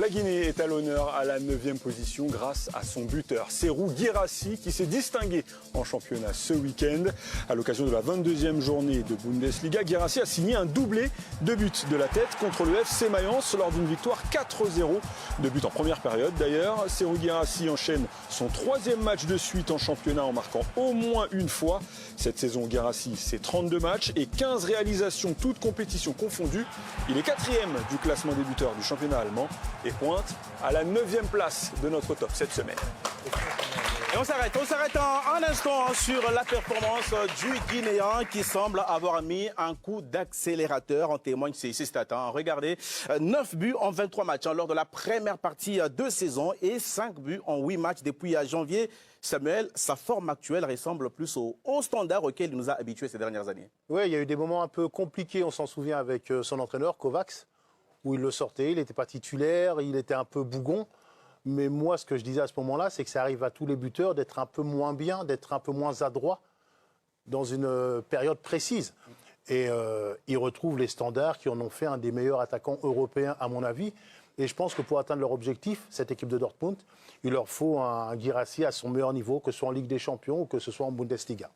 La Guinée est à l'honneur à la 9e position grâce à son buteur, Serhou Guirassy, qui s'est distingué en championnat ce week-end. À l'occasion de la 22e journée de Bundesliga, Guirassy a signé un doublé de but de la tête contre le FC Mayence lors d'une victoire 4-0. De but en première période d'ailleurs. Serhou Guirassy enchaîne son 3e match de suite en championnat en marquant au moins une fois. Cette saison, Guirassy, c'est 32 matchs et 15 réalisations, toutes compétitions confondues. Il est 4e du classement des buteurs du championnat allemand et pointe à la 9e place de notre top cette semaine. Et on s'arrête un instant sur la performance du Guinéen qui semble avoir mis un coup d'accélérateur. En témoigne ces stats. Regardez, 9 buts en 23 matchs lors de la première partie de saison et 5 buts en 8 matchs depuis janvier. Samuel, sa forme actuelle ressemble plus au standard auquel il nous a habitués ces dernières années. Oui, il y a eu des moments un peu compliqués, on s'en souvient, avec son entraîneur, Kovacs, où il le sortait, il n'était pas titulaire, il était un peu bougon. Mais moi, ce que je disais à ce moment-là, c'est que ça arrive à tous les buteurs d'être un peu moins bien, d'être un peu moins adroit dans une période précise. Et ils retrouvent les standards qui en ont fait un des meilleurs attaquants européens, à mon avis. Et je pense que pour atteindre leur objectif, cette équipe de Dortmund, il leur faut un Guirassy à son meilleur niveau, que ce soit en Ligue des Champions ou que ce soit en Bundesliga.